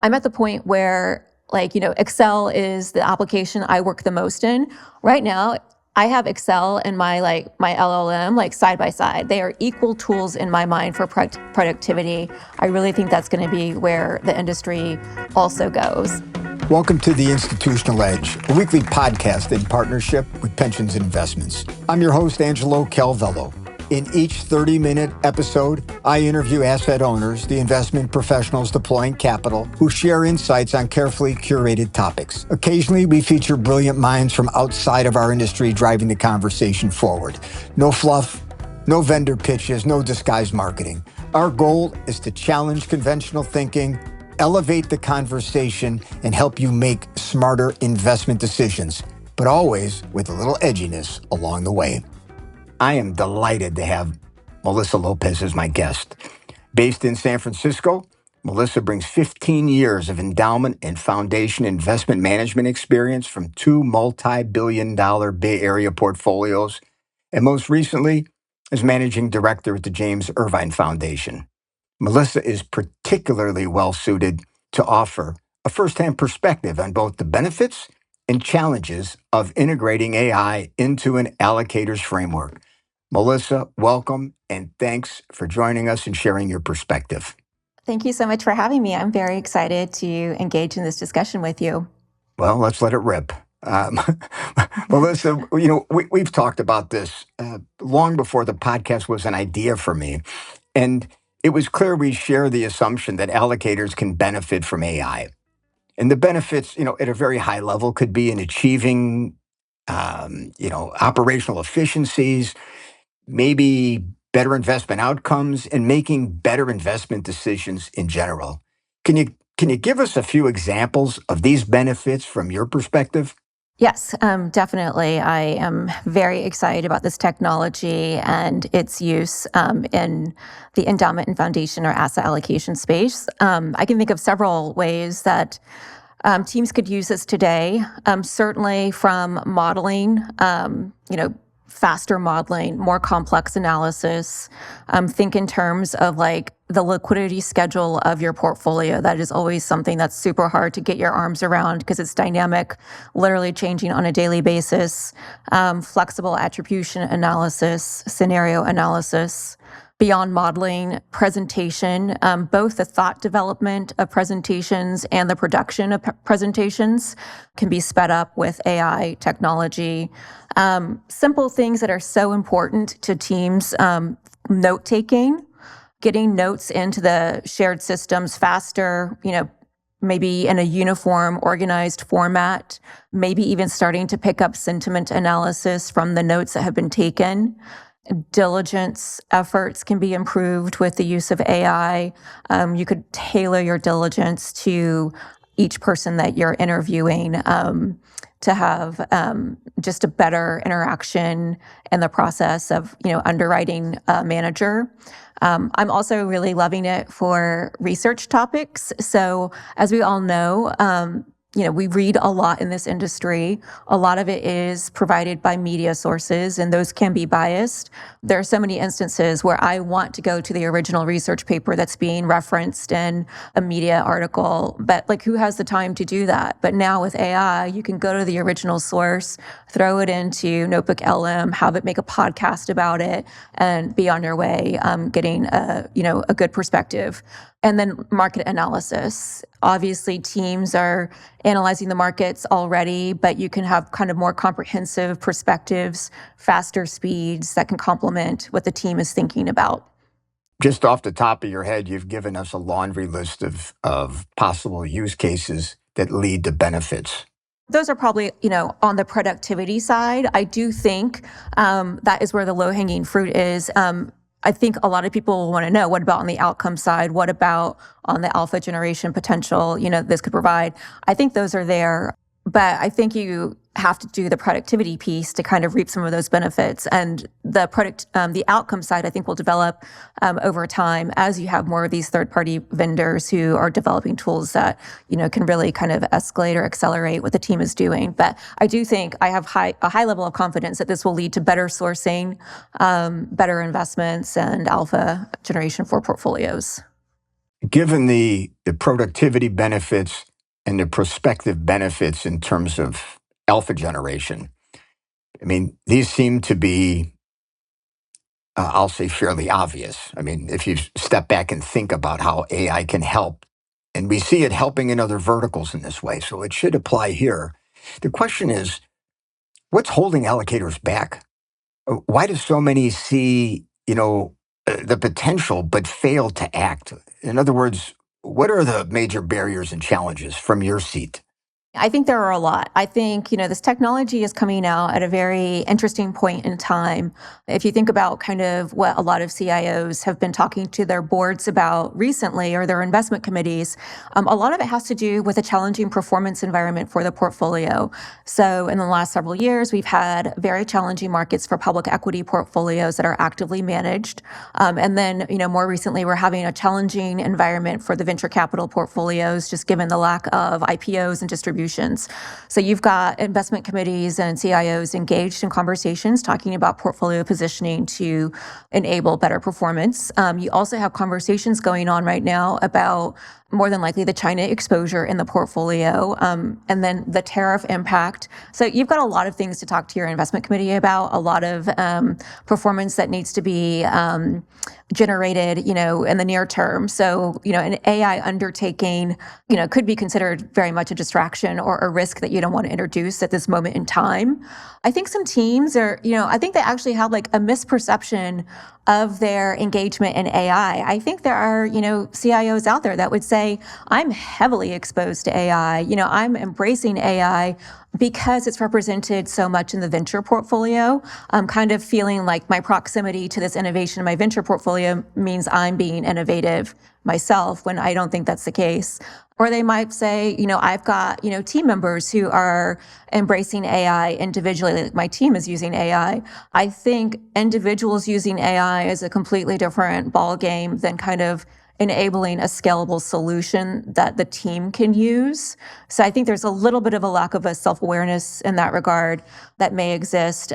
I'm at the point where Excel is the application I work the most in. Right now, I have Excel and my LLM side by side. They are equal tools in my mind for productivity. I really think that's going to be where the industry also goes. Welcome to The Institutional Edge, a weekly podcast in partnership with Pensions and Investments. I'm your host, Angelo Calvello. In each 30-minute episode, I interview asset owners, the investment professionals deploying capital, who share insights on carefully curated topics. Occasionally, we feature brilliant minds from outside of our industry driving the conversation forward. No fluff, no vendor pitches, no disguised marketing. Our goal is to challenge conventional thinking, elevate the conversation, and help you make smarter investment decisions, but always with a little edginess along the way. I am delighted to have Melissa Lopez as my guest. Based in San Francisco, Melissa brings 15 years of endowment and foundation investment management experience from 2 multi-billion-dollar Bay Area portfolios, and most recently as managing director at the James Irvine Foundation. Melissa is particularly well-suited to offer a first-hand perspective on both the benefits and challenges of integrating AI into an Allocators framework. Melissa, welcome, and thanks for joining us and sharing your perspective. Thank you so much for having me. I'm very excited to engage in this discussion with you. Well, let's let it rip. Melissa, we've talked about this long before the podcast was an idea for me. And it was clear we share the assumption that allocators can benefit from AI. And the benefits, at a very high level could be in achieving, operational efficiencies, maybe better investment outcomes, and making better investment decisions in general. Can you give us a few examples of these benefits from your perspective? Yes, definitely. I am very excited about this technology and its use in the endowment and foundation or asset allocation space. I can think of several ways that teams could use this today, certainly from modeling, faster modeling, more complex analysis. Think in terms of the liquidity schedule of your portfolio. That is always something that's super hard to get your arms around because it's dynamic, literally changing on a daily basis. Flexible attribution analysis, scenario analysis. Beyond modeling, presentation, both the thought development of presentations and the production of presentations can be sped up with AI technology. Simple things that are so important to teams, note-taking, getting notes into the shared systems faster, maybe in a uniform, organized format, maybe even starting to pick up sentiment analysis from the notes that have been taken. Diligence efforts can be improved with the use of AI. You could tailor your diligence to each person that you're interviewing to have just a better interaction in the process of, underwriting a manager. I'm also really loving it for research topics. So as we all know, we read a lot in this industry. A lot of it is provided by media sources, and those can be biased. There are so many instances where I want to go to the original research paper that's being referenced in a media article, but who has the time to do that? But now with AI, you can go to the original source, throw it into Notebook LM, have it make a podcast about it, and be on your way, getting a good perspective. And then market analysis. Obviously, teams are analyzing the markets already, but you can have kind of more comprehensive perspectives, faster speeds that can complement what the team is thinking about. Just off the top of your head, you've given us a laundry list of possible use cases that lead to benefits. Those are probably, on the productivity side. I do think that is where the low-hanging fruit is. I think a lot of people want to know, what about on the outcome side? What about on the alpha generation potential, this could provide? I think those are there, but I think you have to do the productivity piece to kind of reap some of those benefits. And the outcome side, I think, will develop over time as you have more of these third-party vendors who are developing tools that, can really kind of escalate or accelerate what the team is doing. But I do think I have a high level of confidence that this will lead to better sourcing, better investments, and alpha generation for portfolios. Given the productivity benefits and the prospective benefits in terms of alpha generation, I mean, these seem to be, I'll say, fairly obvious. I mean, if you step back and think about how AI can help, and we see it helping in other verticals in this way, so it should apply here. The question is, what's holding allocators back? Why do so many see, the potential but fail to act? In other words, what are the major barriers and challenges from your seat? I think there are a lot. I think, this technology is coming out at a very interesting point in time. If you think about kind of what a lot of CIOs have been talking to their boards about recently or their investment committees, a lot of it has to do with a challenging performance environment for the portfolio. So in the last several years, we've had very challenging markets for public equity portfolios that are actively managed. And then, more recently, we're having a challenging environment for the venture capital portfolios, just given the lack of IPOs and distributions. So you've got investment committees and CIOs engaged in conversations talking about portfolio positioning to enable better performance. You also have conversations going on right now about more than likely the China exposure in the portfolio, and then the tariff impact. So you've got a lot of things to talk to your investment committee about, a lot of performance that needs to be generated, in the near term. So, an AI undertaking, could be considered very much a distraction or a risk that you don't want to introduce at this moment in time. I think some teams are, I think they actually have like a misperception of their engagement in AI. I think there are, CIOs out there that would say, I'm heavily exposed to AI. I'm embracing AI because it's represented so much in the venture portfolio. I'm kind of feeling like my proximity to this innovation in my venture portfolio means I'm being innovative myself, when I don't think that's the case. Or they might say, I've got, team members who are embracing AI individually. Like my team is using AI. I think individuals using AI is a completely different ballgame than kind of enabling a scalable solution that the team can use. So I think there's a little bit of a lack of a self-awareness in that regard that may exist.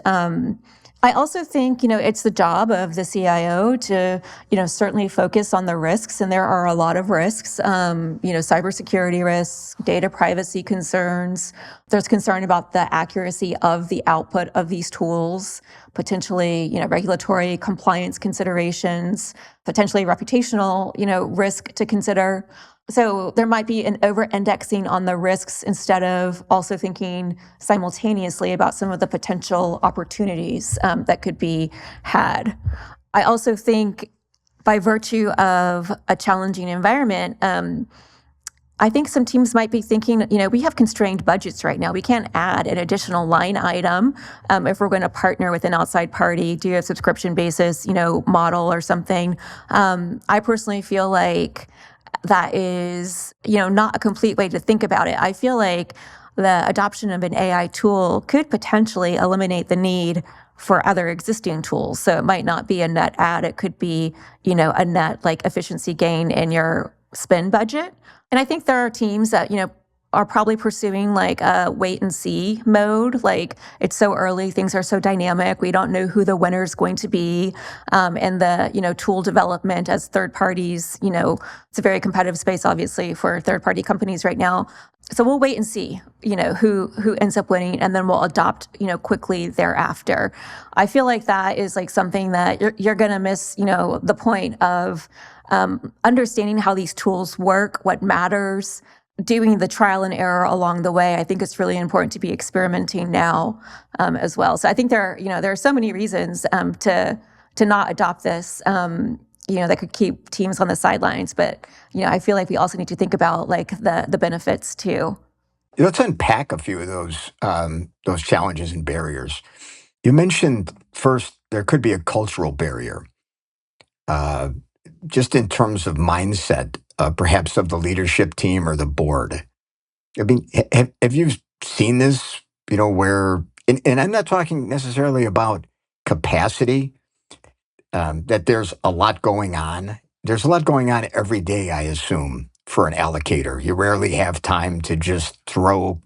I also think, it's the job of the CIO to, certainly focus on the risks, and there are a lot of risks, cybersecurity risks, data privacy concerns. There's concern about the accuracy of the output of these tools, potentially, regulatory compliance considerations, potentially reputational, risk to consider. So there might be an over-indexing on the risks instead of also thinking simultaneously about some of the potential opportunities that could be had. I also think by virtue of a challenging environment, I think some teams might be thinking, we have constrained budgets right now. We can't add an additional line item if we're going to partner with an outside party, do a subscription basis, model or something. I personally feel like that is, not a complete way to think about it. I feel like the adoption of an AI tool could potentially eliminate the need for other existing tools. So it might not be a net add. It could be, a net like efficiency gain in your spend budget. And I think there are teams that, are probably pursuing like a wait and see mode. Like it's so early, things are so dynamic. We don't know who the winner is going to be. And the, tool development as third parties, it's a very competitive space, obviously, for third party companies right now. So we'll wait and see, who ends up winning, and then we'll adopt, quickly thereafter. I feel like that is like something that you're going to miss, the point of understanding how these tools work, what matters, doing the trial and error along the way. I think it's really important to be experimenting now as well. So I think there are so many reasons to not adopt this. That could keep teams on the sidelines. But I feel like we also need to think about like the benefits too. Let's unpack a few of those challenges and barriers. You mentioned first there could be a cultural barrier, uh, just in terms of mindset, perhaps of the leadership team or the board. I mean, have you seen this? Where, and I'm not talking necessarily about capacity. That there's a lot going on. There's a lot going on every day, I assume, for an allocator. You rarely have time to just throw,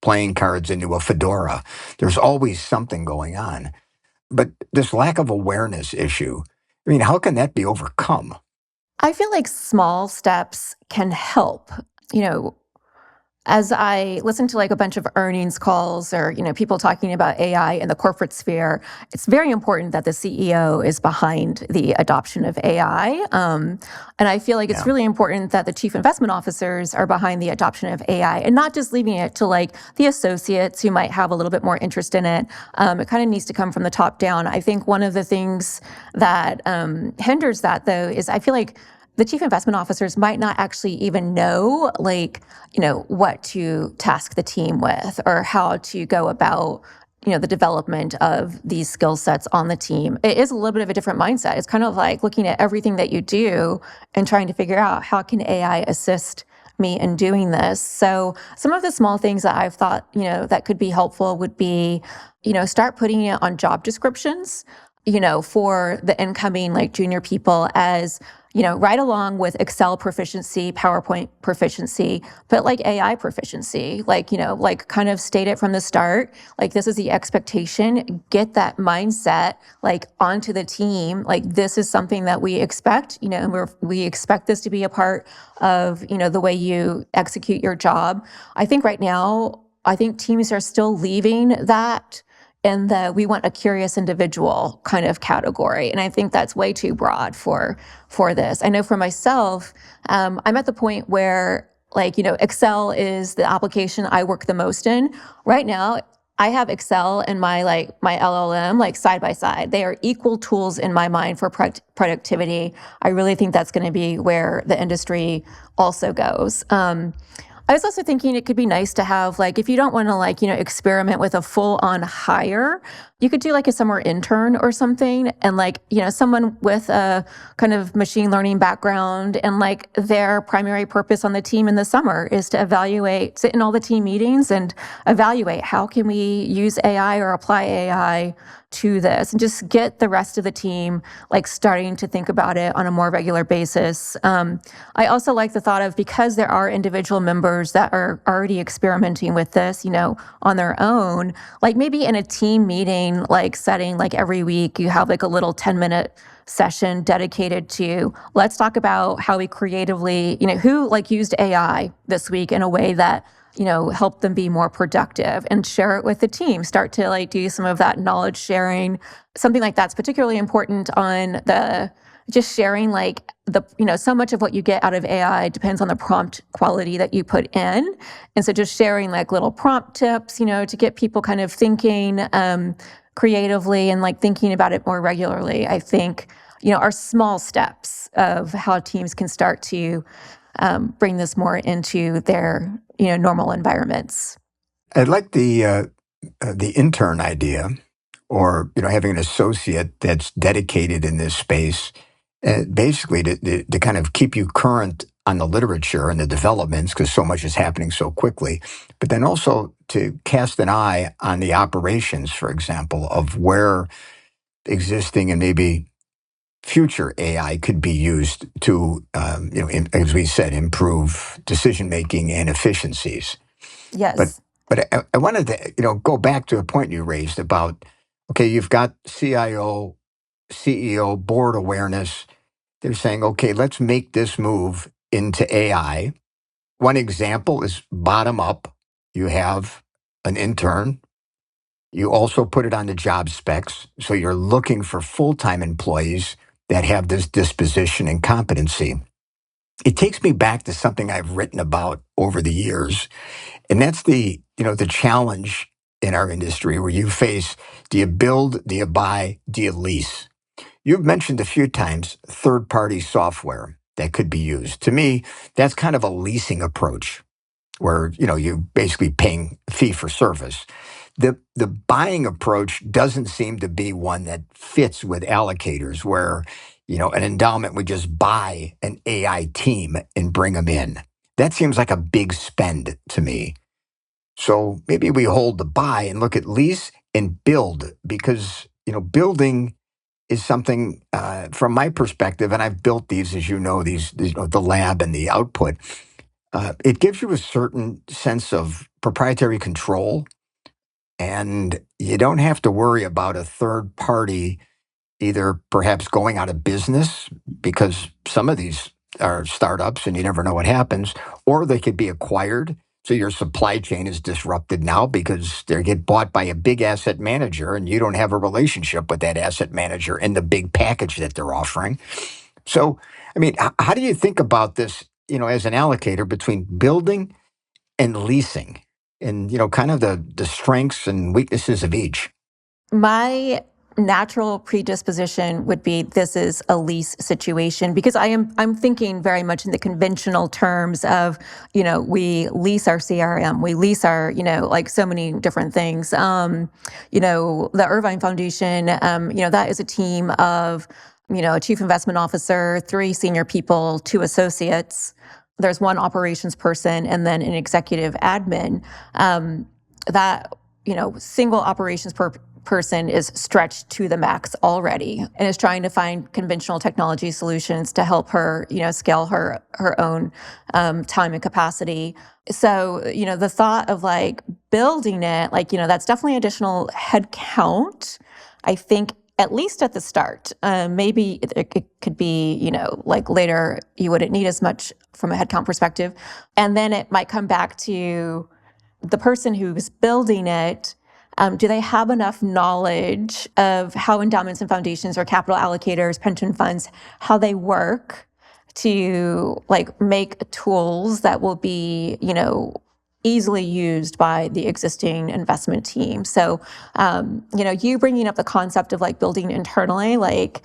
playing cards into a fedora. There's always something going on. But this lack of awareness issue, I mean, how can that be overcome? I feel like small steps can help. You know, as I listen to like a bunch of earnings calls or, people talking about AI in the corporate sphere, it's very important that the CEO is behind the adoption of AI. And I feel like it's Yeah. really important that the chief investment officers are behind the adoption of AI and not just leaving it to like the associates who might have a little bit more interest in it. It kind of needs to come from the top down. I think one of the things that hinders that, though, is I feel like the chief investment officers might not actually even know, like, what to task the team with or how to go about, the development of these skill sets on the team. It is a little bit of a different mindset. It's kind of like looking at everything that you do and trying to figure out how can AI assist me in doing this. So some of the small things that I've thought, that could be helpful would be, start putting it on job descriptions, for the incoming like junior people as, right along with Excel proficiency, PowerPoint proficiency, but like AI proficiency, like kind of state it from the start. Like, this is the expectation, get that mindset like onto the team. Like, this is something that we expect, and we expect this to be a part of, the way you execute your job. I think right now, teams are still leaving that in the we want a curious individual kind of category. And I think that's way too broad for this. I know for myself, I'm at the point where Excel is the application I work the most in. Right now, I have Excel and my LLM like side by side. They are equal tools in my mind for productivity. I really think that's going to be where the industry also goes. I was also thinking it could be nice to have, like, if you don't want to experiment with a full on hire, you could do like a summer intern or something, and someone with a kind of machine learning background, and like their primary purpose on the team in the summer is to sit in all the team meetings and evaluate how can we use AI or apply AI to this, and just get the rest of the team like starting to think about it on a more regular basis. I also like the thought of, because there are individual members that are already experimenting with this, on their own, like maybe in a team meeting, like setting, like every week you have like a little 10-minute session dedicated to, let's talk about how we creatively, who like used AI this week in a way that help them be more productive, and share it with the team. Start to like do some of that knowledge sharing. Something like that's particularly important on the just sharing, like so much of what you get out of AI depends on the prompt quality that you put in. And so just sharing like little prompt tips, to get people kind of thinking creatively and like thinking about it more regularly, I think, are small steps of how teams can start to bring this more into their normal environments. I like the intern idea, or having an associate that's dedicated in this space, basically to kind of keep you current on the literature and the developments, because so much is happening so quickly, but then also to cast an eye on the operations, for example, of where existing and maybe future AI could be used to, as we said, improve decision making and efficiencies. But Yes. I wanted to go back to a point you raised about, okay, you've got CIO, CEO, board awareness. They're saying, okay, let's make this move into AI. One example is bottom up. You have an intern. You also put it on the job specs. So you're looking for full-time employees that have this disposition and competency. It takes me back to something I've written about over the years, and that's the challenge in our industry where you face, do you build, do you buy, do you lease? You've mentioned a few times third-party software that could be used. To me, that's kind of a leasing approach where, you basically paying fee for service. The buying approach doesn't seem to be one that fits with allocators, where, an endowment would just buy an AI team and bring them in. That seems like a big spend to me. So maybe we hold the buy and look at lease and build, because building is something, from my perspective, and I've built these, as you know, the lab and the output. It gives you a certain sense of proprietary control, and you don't have to worry about a third party either perhaps going out of business because some of these are startups and you never know what happens, or they could be acquired. So your supply chain is disrupted now because they get bought by a big asset manager and you don't have a relationship with that asset manager and the big package that they're offering. So, I mean, how do you think about this, as an allocator between building and leasing and, kind of the strengths and weaknesses of each? My natural predisposition would be this is a lease situation because I'm thinking very much in the conventional terms of, we lease our CRM, we lease our, like so many different things. The Irvine Foundation, that is a team of, a chief investment officer, 3 senior people, 2 associates. There's 1 operations person and then an executive admin. That single operations person is stretched to the max already and is trying to find conventional technology solutions to help her, scale her own time and capacity. So, the thought of like building it, like, that's definitely additional head count. I think at least at the start, maybe it could be, like later you wouldn't need as much from a headcount perspective. And then it might come back to the person who's building it. Do they have enough knowledge of how endowments and foundations or capital allocators, pension funds, how they work to like make tools that will be, easily used by the existing investment team? So, you bringing up the concept of like building internally, like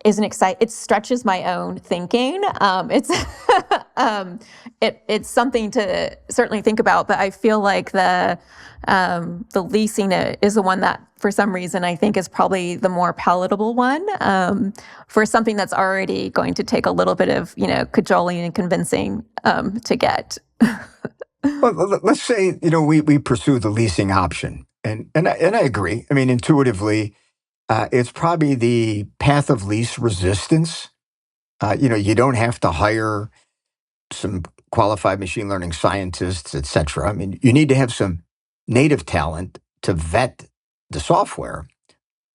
isn't exciting. It stretches my own thinking. It's it's something to certainly think about, but I feel like the leasing is the one that, for some reason, I think is probably the more palatable one for something that's already going to take a little bit of cajoling and convincing to get. Well, let's say, we pursue the leasing option. And I agree. I mean, intuitively, it's probably the path of least resistance. You don't have to hire some qualified machine learning scientists, et cetera. I mean, you need to have some native talent to vet the software,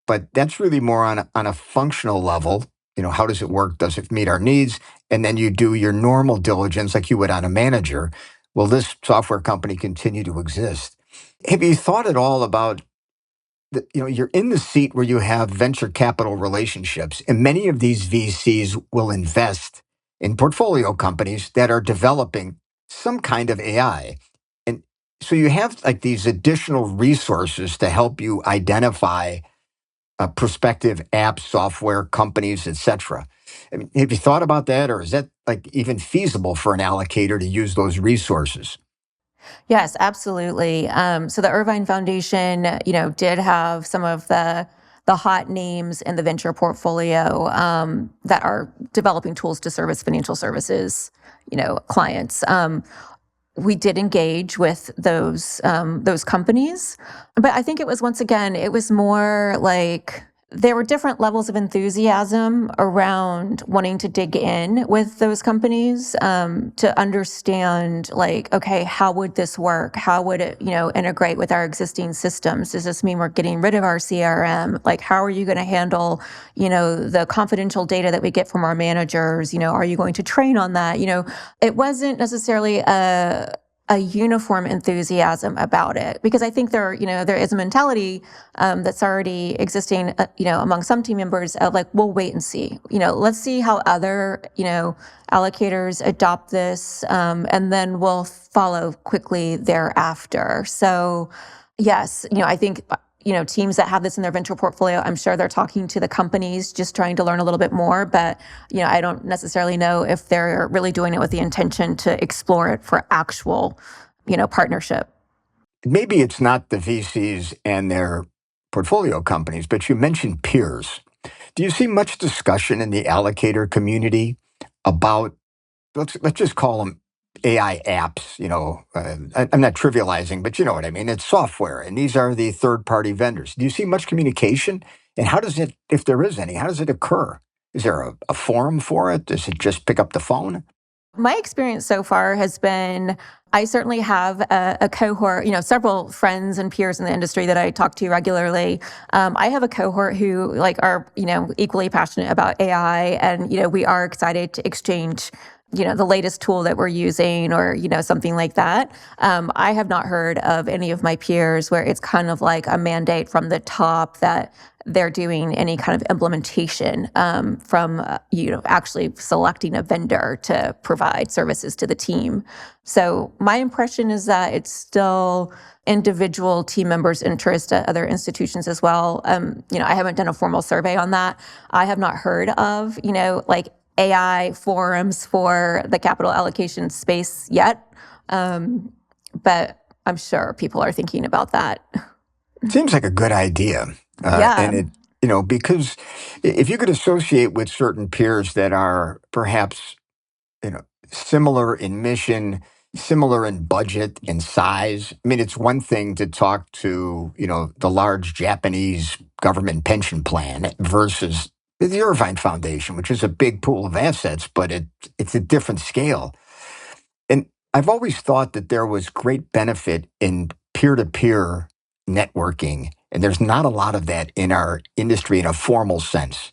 but that's really more on a functional level. How does it work? Does it meet our needs? And then you do your normal diligence like you would on a manager. Will this software company continue to exist? Have you thought at all about you're in the seat where you have venture capital relationships, and many of these VCs will invest in portfolio companies that are developing some kind of AI. And so you have like these additional resources to help you identify prospective apps, software companies, etc. I mean, have you thought about that, or is that like even feasible for an allocator to use those resources? Yes, absolutely. So the Irvine Foundation, did have some of the hot names in the venture portfolio that are developing tools to service financial services, clients. We did engage with those companies, but I think it was, once again, it was more like there were different levels of enthusiasm around wanting to dig in with those companies to understand, like, okay, how would this work? How would it, integrate with our existing systems? Does this mean we're getting rid of our CRM? Like, how are you going to handle, the confidential data that we get from our managers? Are you going to train on that? It wasn't necessarily a uniform enthusiasm about it, because I think there is a mentality that's already existing, among some team members of like, we'll wait and see. Let's see how other, allocators adopt this, and then we'll follow quickly thereafter. So, yes, I think teams that have this in their venture portfolio, I'm sure they're talking to the companies, just trying to learn a little bit more. But, I don't necessarily know if they're really doing it with the intention to explore it for actual, partnership. Maybe it's not the VCs and their portfolio companies, but you mentioned peers. Do you see much discussion in the allocator community about, let's just call them AI apps? I'm not trivializing, but you know what I mean. It's software, and these are the third-party vendors. Do you see much communication? And how does it, if there is any, how does it occur? Is there a forum for it? Does it just pick up the phone? My experience so far has been I certainly have a cohort, several friends and peers in the industry that I talk to regularly. I have a cohort who are, equally passionate about AI, and, we are excited to exchange the latest tool that we're using, or, something like that. I have not heard of any of my peers where it's kind of like a mandate from the top that they're doing any kind of implementation from, actually selecting a vendor to provide services to the team. So my impression is that it's still individual team members' interest at other institutions as well. I haven't done a formal survey on that. I have not heard of, AI forums for the capital allocation space yet. But I'm sure people are thinking about that. Seems like a good idea. Yeah. And because if you could associate with certain peers that are perhaps, similar in mission, similar in budget and size. I mean, it's one thing to talk to, the large Japanese government pension plan versus the Irvine Foundation, which is a big pool of assets, but it's a different scale. And I've always thought that there was great benefit in peer-to-peer networking, and there's not a lot of that in our industry in a formal sense.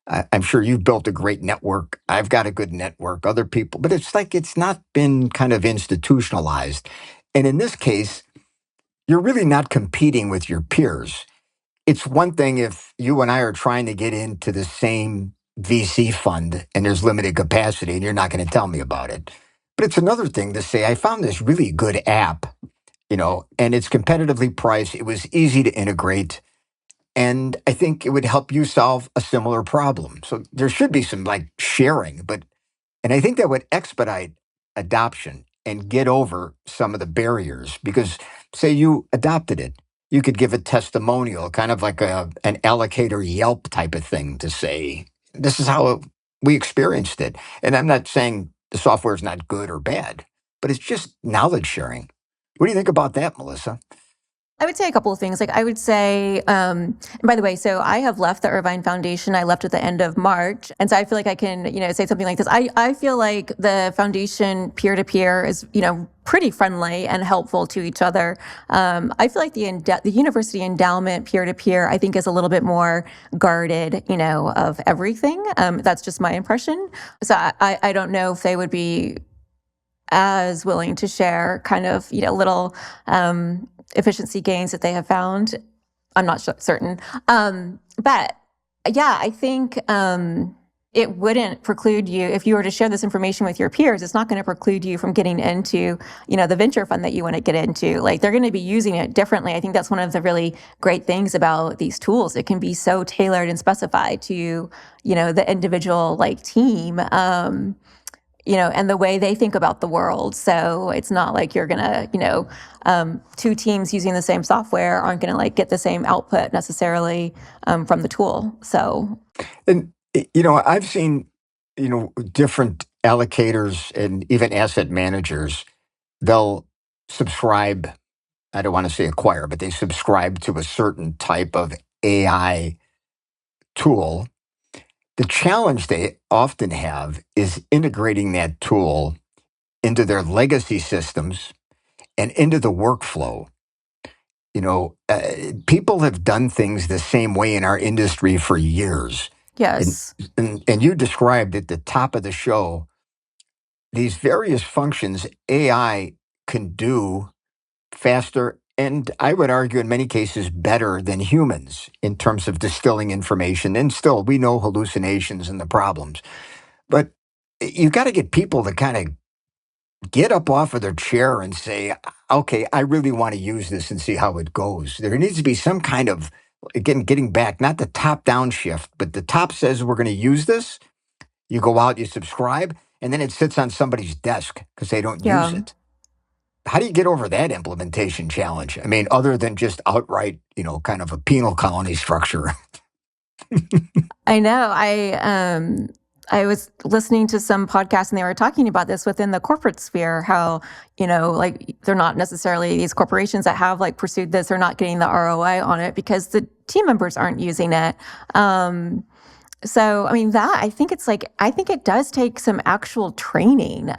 I'm sure you've built a great network. I've got a good network, other people, but it's like it's not been kind of institutionalized. And in this case, you're really not competing with your peers. It's one thing if you and I are trying to get into the same VC fund and there's limited capacity and you're not going to tell me about it. But it's another thing to say, I found this really good app, and it's competitively priced. It was easy to integrate. And I think it would help you solve a similar problem. So there should be some sharing, and I think that would expedite adoption and get over some of the barriers because say you adopted it, you could give a testimonial, kind of like an allocator Yelp type of thing to say, this is how we experienced it. And I'm not saying the software is not good or bad, but it's just knowledge sharing. What do you think about that, Melissa? I would say a couple of things. I would say, and by the way, so I have left the Irvine Foundation. I left at the end of March. And so I feel like I can, say something like this. I feel like the foundation peer-to-peer is, pretty friendly and helpful to each other. I feel like the university endowment peer-to-peer, I think, is a little bit more guarded, of everything. That's just my impression. So I don't know if they would be as willing to share kind of, little efficiency gains that they have found. I'm not certain. But yeah, I think it wouldn't preclude you, if you were to share this information with your peers, it's not going to preclude you from getting into, the venture fund that you want to get into. They're going to be using it differently. I think that's one of the really great things about these tools. It can be so tailored and specified to, the individual team. And the way they think about the world. So it's not like you're gonna, two teams using the same software aren't gonna get the same output necessarily from the tool. So, and I've seen different allocators and even asset managers. They'll subscribe. I don't want to say acquire, but they subscribe to a certain type of AI tool. The challenge they often have is integrating that tool into their legacy systems and into the workflow. People have done things the same way in our industry for years. And, yes. and you described at the top of the show these various functions AI can do faster and I would argue in many cases better than humans in terms of distilling information. And still, we know hallucinations and the problems. But you got to get people to kind of get up off of their chair and say, okay, I really want to use this and see how it goes. There needs to be some kind of, again, getting back, not the top down shift, but the top says we're going to use this. You go out, you subscribe, and then it sits on somebody's desk because they don't use Yeah. it. How do you get over that implementation challenge? I mean, other than just outright, kind of a penal colony structure. I know. I was listening to some podcasts and they were talking about this within the corporate sphere, how, they're not necessarily these corporations that have pursued this are not getting the ROI on it because the team members aren't using it. So, I mean, I think it does take some actual training.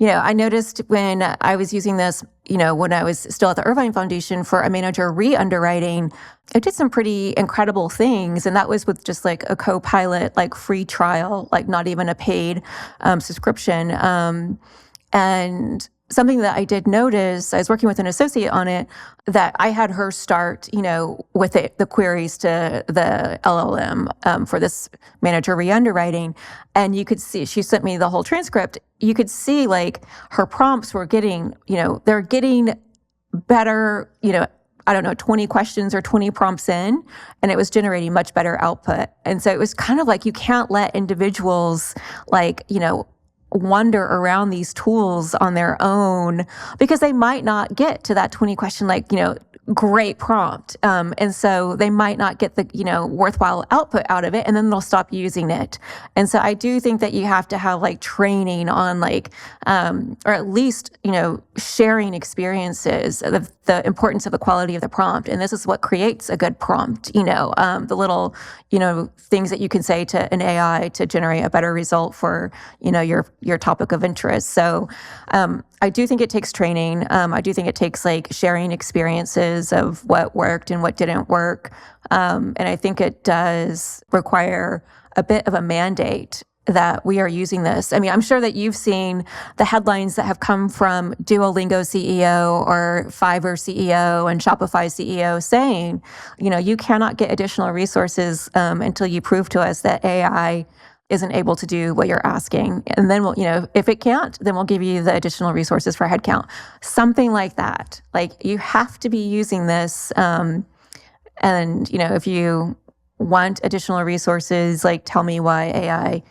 I noticed when I was using this, when I was still at the Irvine Foundation for a manager re-underwriting, it did some pretty incredible things. And that was with just like a co-pilot, like free trial, like not even a paid subscription. And something that I did notice, I was working with an associate on it, that I had her start, with the queries to the LLM for this manager re-underwriting. And you could see, she sent me the whole transcript. You could see like her prompts were getting, they're getting better, I don't know, 20 questions or 20 prompts in, and it was generating much better output. And so it was kind of like you can't let individuals like, wander around these tools on their own because they might not get to that 20 question, like, great prompt. And so they might not get the, worthwhile output out of it, and then they'll stop using it. And so I do think that you have to have like training on like, or at least, sharing experiences of the importance of the quality of the prompt. And this is what creates a good prompt, the little, things that you can say to an AI to generate a better result for, your topic of interest. So I do think it takes training. I do think it takes like sharing experiences of what worked and what didn't work. And I think it does require a bit of a mandate that we are using this. I mean, I'm sure that you've seen the headlines that have come from Duolingo CEO or Fiverr CEO and Shopify CEO saying, you cannot get additional resources until you prove to us that AI isn't able to do what you're asking. And then we'll, if it can't, then we'll give you the additional resources for headcount. Something like that. Like you have to be using this. And, if you want additional resources, like tell me why AI,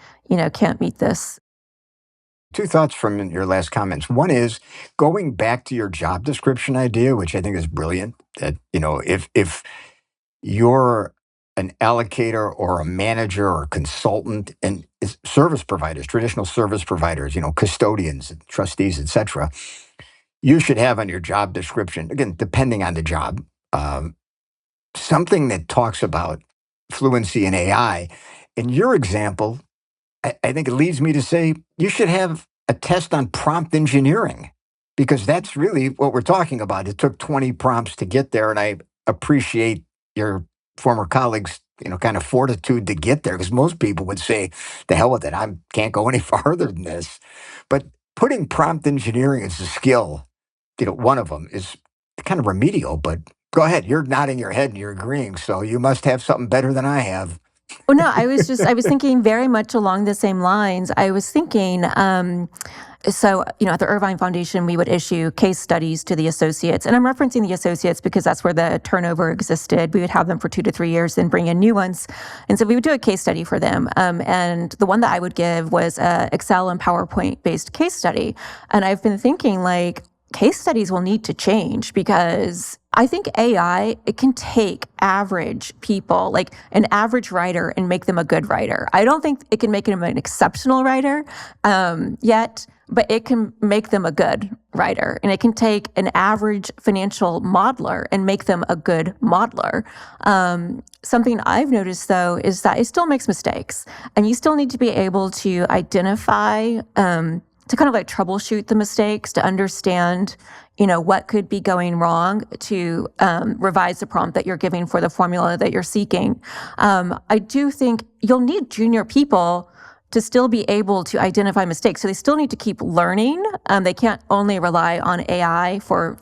can't meet this. Two thoughts from your last comments. One is going back to your job description idea, which I think is brilliant. That, if you're an allocator or a manager or a consultant and service providers, traditional service providers, custodians, trustees, etc., you should have on your job description, again, depending on the job, something that talks about fluency in AI. In your example, I think it leads me to say you should have a test on prompt engineering because that's really what we're talking about. It took 20 prompts to get there, and I appreciate your former colleagues, kind of fortitude to get there because most people would say, "The hell with it, I can't go any farther than this." But putting prompt engineering as a skill, one of them is kind of remedial. But go ahead, you're nodding your head and you're agreeing, so you must have something better than I have. Oh, no, I was thinking very much along the same lines. I was thinking, so, at the Irvine Foundation, we would issue case studies to the associates. And I'm referencing the associates because that's where the turnover existed. We would have them for 2 to 3 years, then bring in new ones. And so we would do a case study for them. And the one that I would give was a Excel and PowerPoint-based case study. And I've been thinking, like, case studies will need to change because I think AI, it can take average people, like an average writer, and make them a good writer. I don't think it can make them an exceptional writer yet, but it can make them a good writer. And it can take an average financial modeler and make them a good modeler. Something I've noticed, though, is that it still makes mistakes. And you still need to be able to identify to kind of like troubleshoot the mistakes, to understand, what could be going wrong, to revise the prompt that you're giving for the formula that you're seeking. I do think you'll need junior people to still be able to identify mistakes. So they still need to keep learning. They can't only rely on AI for,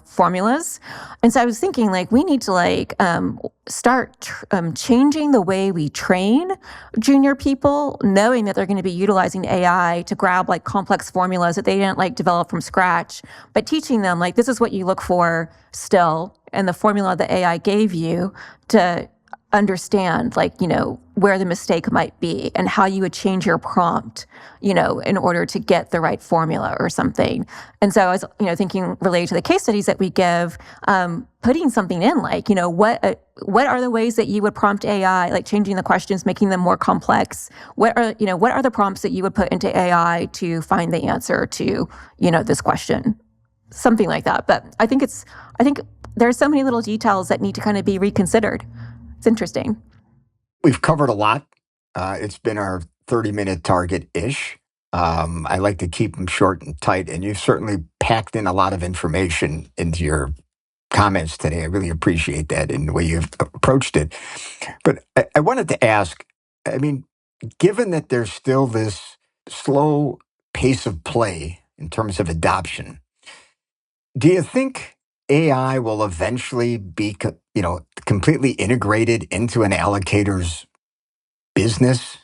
formulas. And so I was thinking, like, we need to start changing the way we train junior people, knowing that they're going to be utilizing AI to grab like complex formulas that they didn't develop from scratch, but teaching them this is what you look for still, and the formula that AI gave you to understand where the mistake might be and how you would change your prompt, in order to get the right formula or something. And so I was, thinking related to the case studies that we give, putting something in what are the ways that you would prompt AI, like changing the questions, making them more complex. What are the prompts that you would put into AI to find the answer to, this question? Something like that. But I think there's so many little details that need to kind of be reconsidered. It's interesting. We've covered a lot. It's been our 30-minute target-ish. I like to keep them short and tight, and you've certainly packed in a lot of information into your comments today. I really appreciate that and the way you've approached it. But I wanted to ask, I mean, given that there's still this slow pace of play in terms of adoption, do you think AI will eventually be, completely integrated into an allocator's business?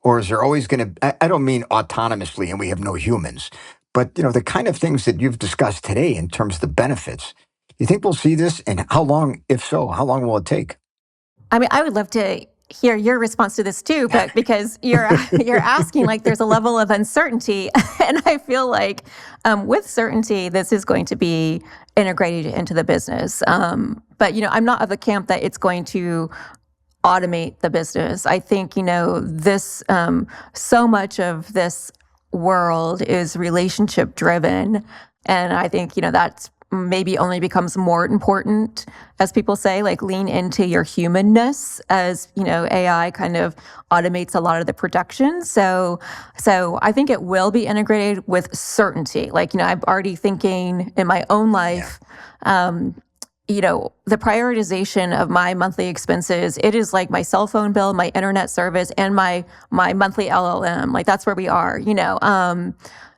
Or is there always going to, I don't mean autonomously and we have no humans, but, the kind of things that you've discussed today in terms of the benefits, you think we'll see this? And how long, if so, how long will it take? I mean, I would love to hear your response to this too, but because you're asking, like, there's a level of uncertainty, and I feel like with certainty, this is going to be integrated into the business. But I'm not of the camp that it's going to automate the business. I think this so much of this world is relationship driven, and I think that's maybe only becomes more important as people say, like, lean into your humanness as AI kind of automates a lot of the production. So I think it will be integrated with certainty. Like, I'm already thinking in my own life. The prioritization of my monthly expenses, it is like my cell phone bill, my internet service, and my monthly LLM. Like, that's where we are.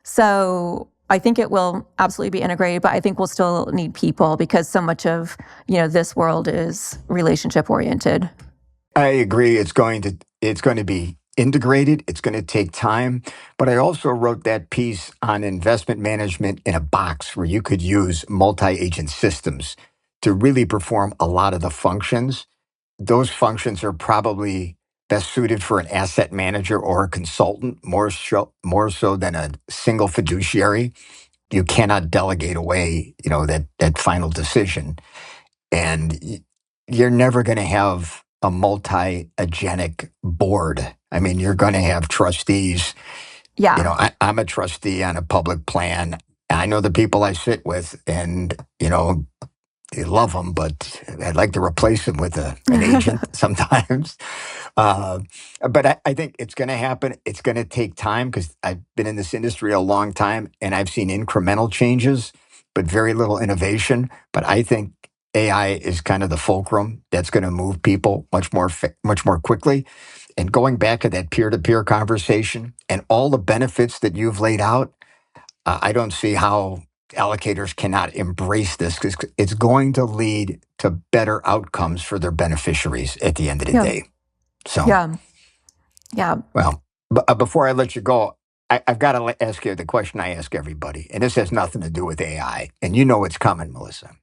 So I think it will absolutely be integrated, but I think we'll still need people because so much of, this world is relationship oriented. I agree. It's going to be integrated. It's going to take time. But I also wrote that piece on investment management in a box where you could use multi-agent systems to really perform a lot of the functions. Those functions are probably best suited for an asset manager or a consultant, more so than a single fiduciary. You cannot delegate away, that final decision. And you're never going to have a multi-agenic board. I mean, you're going to have trustees. Yeah. I'm a trustee on a public plan. I know the people I sit with, and you love them, but I'd like to replace them with an agent sometimes. Uh, but I think it's going to happen. It's going to take time because I've been in this industry a long time and I've seen incremental changes, but very little innovation. But I think AI is kind of the fulcrum that's going to move people much more quickly. And going back to that peer-to-peer conversation and all the benefits that you've laid out, I don't see how allocators cannot embrace this because it's going to lead to better outcomes for their beneficiaries at the end of the day. So, Yeah. well, before I let you go, I've got to ask you the question I ask everybody, and this has nothing to do with AI, and you know it's coming, Melissa.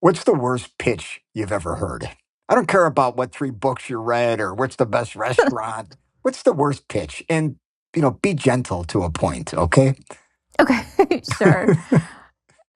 What's the worst pitch you've ever heard? I don't care about what 3 books you read or what's the best restaurant. What's the worst pitch? And, be gentle to a point, okay? Okay, sure.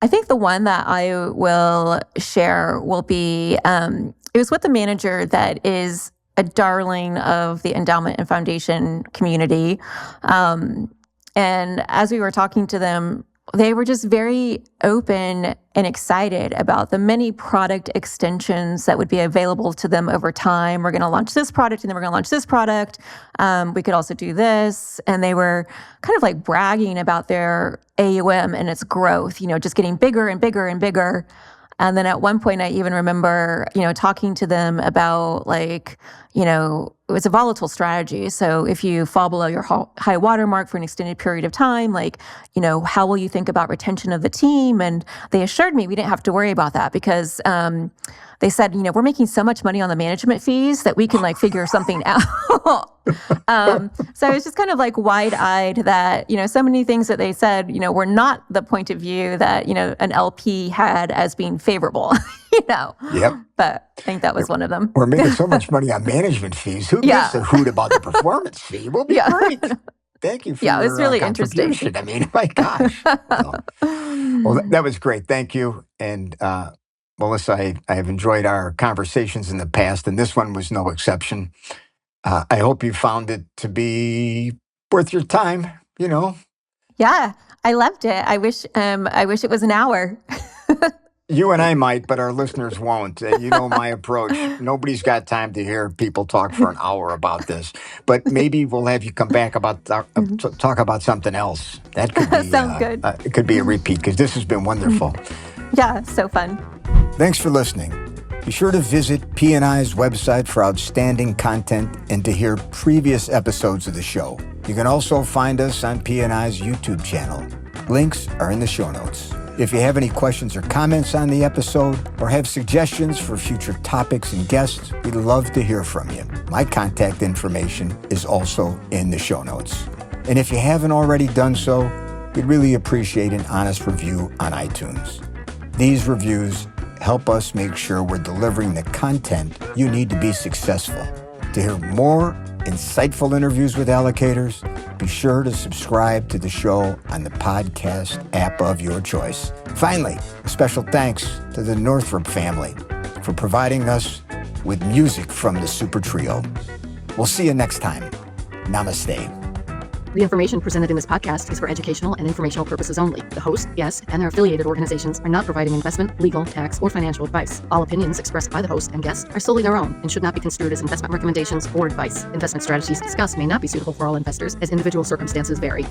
I think the one that I will share will be it was with a manager that is a darling of the endowment and foundation community. And as we were talking to them, they were just very open and excited about the many product extensions that would be available to them over time. We're going to launch this product and then we're going to launch this product. We could also do this. And they were kind of like bragging about their AUM and its growth, just getting bigger and bigger and bigger. And then at one point, I even remember, talking to them about it's a volatile strategy. So if you fall below your high water mark for an extended period of time, how will you think about retention of the team? And they assured me we didn't have to worry about that because they said, we're making so much money on the management fees that we can figure something out. So it's just kind of wide-eyed that, so many things that they said, were not the point of view that, an LP had as being favorable, Yep. But I think that was one of them. We're making so much money on management fees. Who gives a hoot about the performance fee? We'll be great. Thank you for your it was really contribution. interesting. I mean, my gosh. Well, that was great. Thank you. And Melissa, I have enjoyed our conversations in the past, and this one was no exception. I hope you found it to be worth your time, Yeah, I loved it. I wish it was an hour. You and I might, but our listeners won't. You know my approach. Nobody's got time to hear people talk for an hour about this. But maybe we'll have you come back about talk about something else. That could be Sounds good. It could be a repeat because this has been wonderful. Yeah, so fun. Thanks for listening. Be sure to visit P&I's website for outstanding content and to hear previous episodes of the show. You can also find us on P&I's YouTube channel. Links are in the show notes. If you have any questions or comments on the episode or have suggestions for future topics and guests, we'd love to hear from you. My contact information is also in the show notes. And if you haven't already done so, we'd really appreciate an honest review on iTunes. These reviews help us make sure we're delivering the content you need to be successful. To hear more insightful interviews with allocators, be sure to subscribe to the show on the podcast app of your choice. Finally, a special thanks to the Northrop family for providing us with music from the Super Trio. We'll see you next time. Namaste. The information presented in this podcast is for educational and informational purposes only. The host, guests, and their affiliated organizations are not providing investment, legal, tax, or financial advice. All opinions expressed by the host and guests are solely their own and should not be construed as investment recommendations or advice. Investment strategies discussed may not be suitable for all investors as individual circumstances vary.